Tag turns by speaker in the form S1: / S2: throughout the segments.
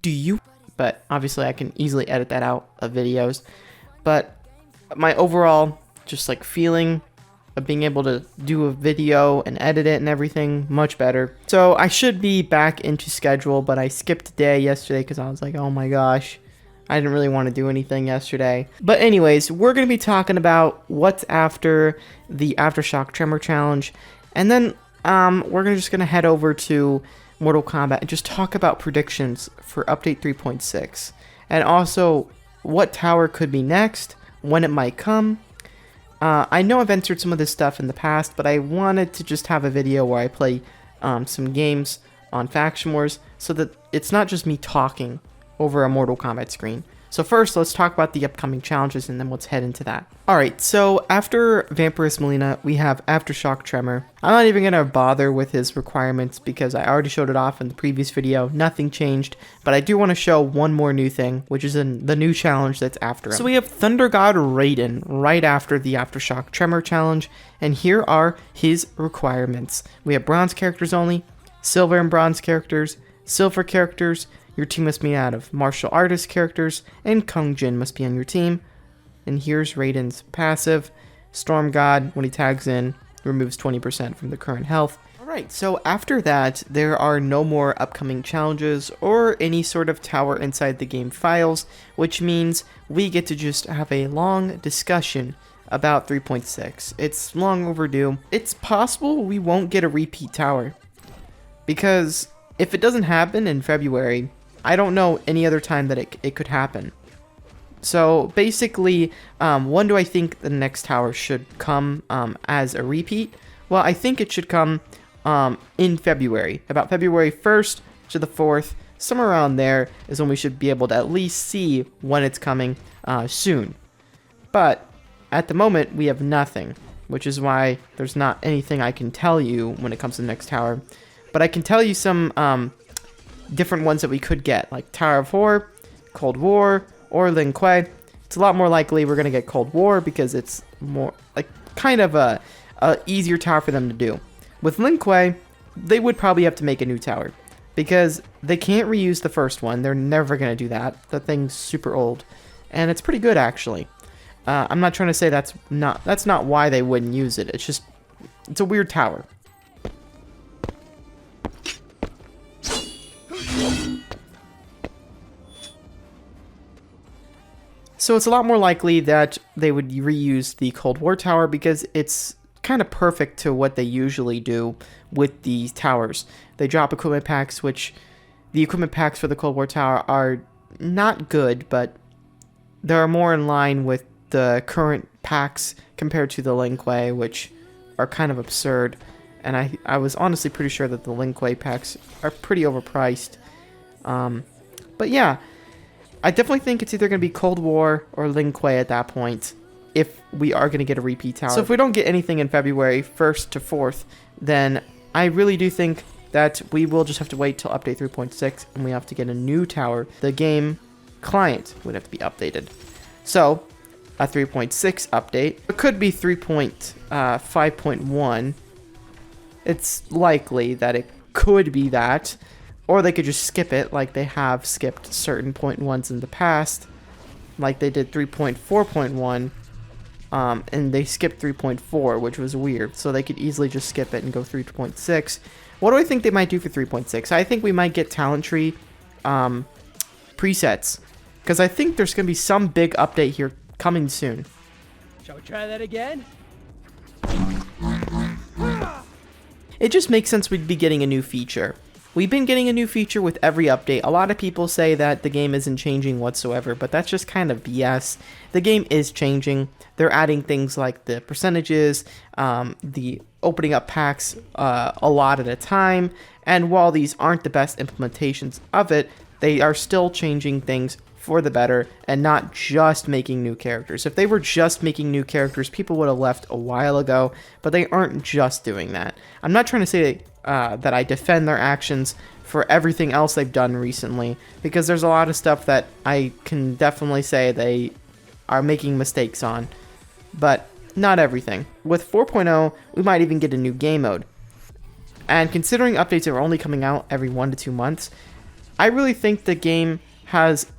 S1: do you? But obviously I can easily edit that out of videos. But my overall just like feeling of being able to do a video and edit it and everything, much better. So I should be back into schedule, but I skipped a day yesterday because I was like, oh my gosh, I didn't really want to do anything yesterday. But anyways, we're going to be talking about what's after the Aftershock Tremor Challenge. And then we're just going to head over to Mortal Kombat and just talk about predictions for Update 3.6. And also what tower could be next, when it might come. I know I've entered some of this stuff in the past, but I wanted to just have a video where I play some games on Faction Wars so that it's not just me talking over a Mortal Kombat screen. So first, let's talk about the upcoming challenges, and then let's head into that. Alright, so after Vampirist Mileena, we have Aftershock Tremor. I'm not even going to bother with his requirements because I already showed it off in the previous video. Nothing changed, but I do want to show one more new thing, which is in the new challenge that's after him. So we have Thunder God Raiden right after the Aftershock Tremor challenge, and here are his requirements. We have bronze characters only, silver and bronze characters, silver characters. Your team must be out of martial artist characters, and Kung Jin must be on your team. And here's Raiden's passive. Storm God, when he tags in, removes 20% from the current health. Alright, so after that, there are no more upcoming challenges or any sort of tower inside the game files, which means we get to just have a long discussion about 3.6. It's long overdue. It's possible we won't get a repeat tower, because if it doesn't happen in February, I don't know any other time that it could happen. So basically, when do I think the next tower should come as a repeat? Well, I think it should come in February. About February 1st to the 4th, somewhere around there is when we should be able to at least see when it's coming soon. But at the moment, we have nothing, which is why there's not anything I can tell you when it comes to the next tower. But I can tell you some different ones that we could get, like Tower of Horror, Cold War, or Lin Kuei. It's a lot more likely we're going to get Cold War because it's more like kind of a easier tower for them to do. With Lin Kuei, they would probably have to make a new tower because they can't reuse the first one. They're never going to do that. The thing's super old, and it's pretty good actually. I'm not trying to say that's not why they wouldn't use it. It's just it's a weird tower. So it's a lot more likely that they would reuse the Cold War tower because it's kind of perfect to what they usually do with these towers. They drop equipment packs, which the equipment packs for the Cold War tower are not good, but they're more in line with the current packs compared to the Lin Kuei, which are kind of absurd. And I was honestly pretty sure that the Lin Kuei packs are pretty overpriced. But yeah, I definitely think it's either going to be Cold War or Lin Kuei at that point if we are going to get a repeat tower. So if we don't get anything in February 1st to 4th, then I really do think that we will just have to wait till update 3.6 and we have to get a new tower. The game client would have to be updated. So a 3.6 update. It could be 3.5.1. It's likely that it could be that. Or they could just skip it like they have skipped certain 0.1s in the past. Like they did 3.4.1. And they skipped 3.4, which was weird. So they could easily just skip it and go 3.6. What do I think they might do for 3.6? I think we might get talent tree presets. Because I think there's going to be some big update here coming soon.
S2: Shall we try that again?
S1: It just makes sense we'd be getting a new feature. We've been getting a new feature with every update. A lot of people say that the game isn't changing whatsoever, but that's just kind of BS. The game is changing. They're adding things like the percentages, the opening up packs a lot at a time, and while these aren't the best implementations of it, they are still changing things for the better and not just making new characters. If they were just making new characters, people would have left a while ago, but they aren't just doing that. I'm not trying to say that I defend their actions for everything else they've done recently, because there's a lot of stuff that I can definitely say they are making mistakes on, but not everything. With 4.0, we might even get a new game mode. And considering updates are only coming out every 1 to 2 months, I really think the game has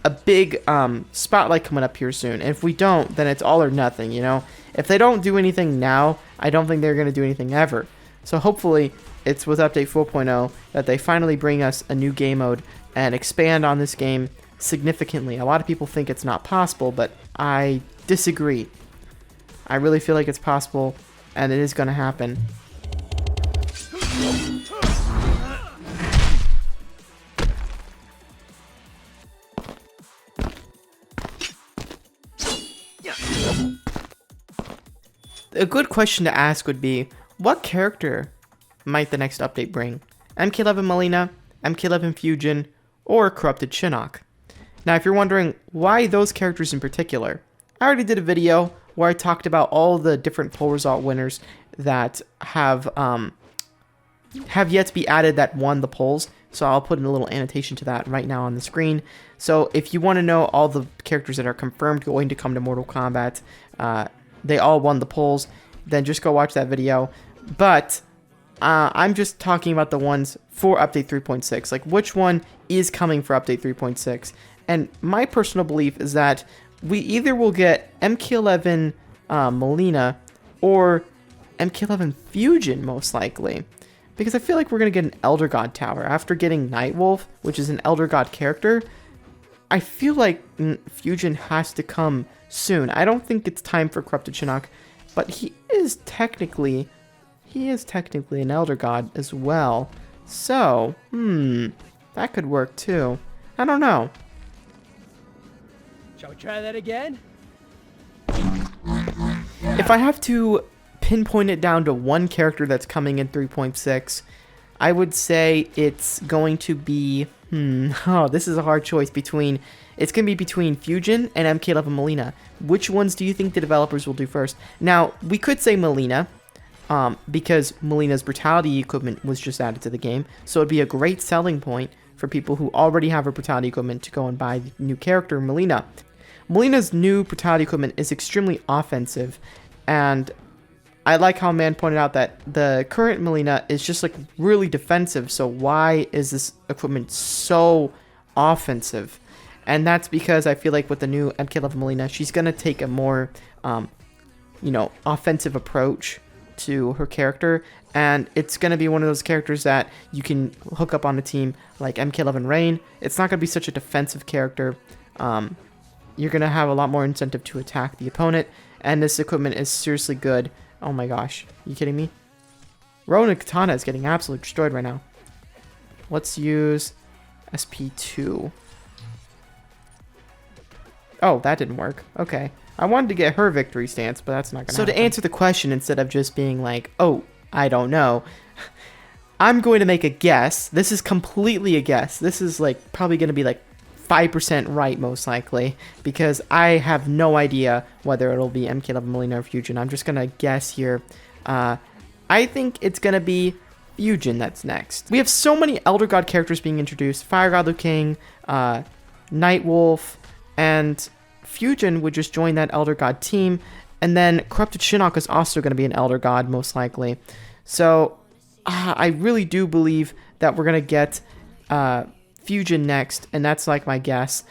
S1: a big spotlight coming up here soon. And if we don't, then it's all or nothing, you know? If they don't do anything now, I don't think they're going to do anything ever. So hopefully it's with update 4.0 that they finally bring us a new game mode and expand on this game significantly. A lot of people think it's not possible, but I disagree. I really feel like it's possible, and it is going to happen. A good question to ask would be, what character might the next update bring? MK11 Mileena, MK11 Fusion, or Corrupted Shinnok? Now, if you're wondering why those characters in particular, I already did a video where I talked about all the different poll result winners that have yet to be added that won the polls. So I'll put in a little annotation to that right now on the screen. So if you want to know all the characters that are confirmed going to come to Mortal Kombat, they all won the polls, then just go watch that video. But I'm just talking about the ones for Update 3.6, like which one is coming for Update 3.6. And my personal belief is that we either will get MK11 Mileena or MK11 Fusion, most likely. Because I feel like we're going to get an Elder God Tower. After getting Nightwolf, which is an Elder God character, I feel like Fusion has to come soon. I don't think it's time for Corrupted Shinnok, but he is technically an Elder God as well. So, that could work too. I don't know.
S2: Shall we try that again?
S1: If I have to pinpoint it down to one character that's coming in 3.6, I would say it's going to be, this is a hard choice between, it's going to be between Fujin and MK11 Mileena. Which ones do you think the developers will do first? Now, we could say Mileena, because Mileena's brutality equipment was just added to the game, so it'd be a great selling point for people who already have her brutality equipment to go and buy the new character, Mileena. Mileena's new brutality equipment is extremely offensive, and I like how Man pointed out that the current Mileena is just like really defensive, so why is this equipment so offensive? And that's because I feel like with the new MK11 Mileena, she's going to take a more, offensive approach to her character, and it's going to be one of those characters that you can hook up on a team like MK11 Raiden. It's not going to be such a defensive character. You're going to have a lot more incentive to attack the opponent, and this equipment is seriously good. Oh my gosh, are you kidding me? Ronin Katana is getting absolutely destroyed right now. Let's use SP2. Oh, that didn't work. Okay. I wanted to get her victory stance, but that's not going to happen. So to answer the question, instead of just being like, oh, I don't know, I'm going to make a guess. This is completely a guess. This is like probably going to be like 5% right, most likely, because I have no idea whether it'll be MK11 Mileena or Fusion. I'm just going to guess here. I think it's going to be Fusion that's next. We have so many Elder God characters being introduced. Fire God Liu Kang, Nightwolf, and Fujin would just join that Elder God team. And then Corrupted Shinnok is also going to be an Elder God, most likely. So I really do believe that we're going to get Fusion next, and that's like my guess.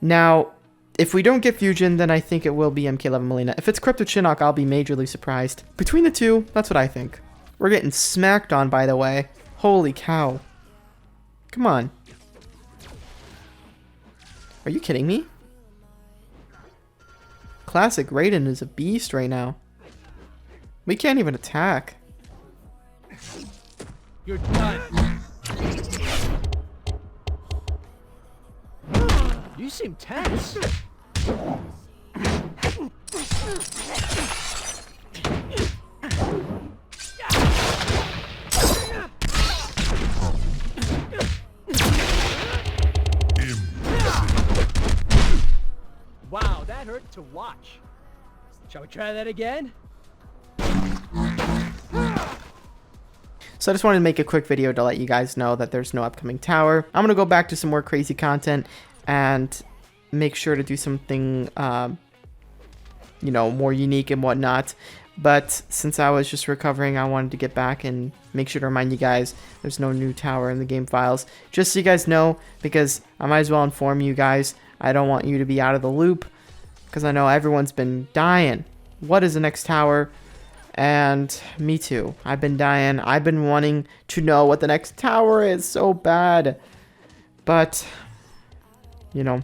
S1: Now, if we don't get Fusion, then I think it will be MK11 Mileena. If it's Corrupted Shinnok, I'll be majorly surprised. Between the two, that's what I think. We're getting smacked on, by the way. Holy cow. Come on. Are you kidding me? Classic Raiden is a beast right now. We can't even attack.
S2: You're done. You seem tense. Wow, that hurt to watch. Shall we try that again?
S1: So I just wanted to make a quick video to let you guys know that there's no upcoming tower. I'm going to go back to some more crazy content and make sure to do something, more unique and whatnot. But since I was just recovering, I wanted to get back and make sure to remind you guys there's no new tower in the game files. Just so you guys know, because I might as well inform you guys. I don't want you to be out of the loop, because I know everyone's been dying. What is the next tower? And me too. I've been dying. I've been wanting to know what the next tower is so bad. But, you know,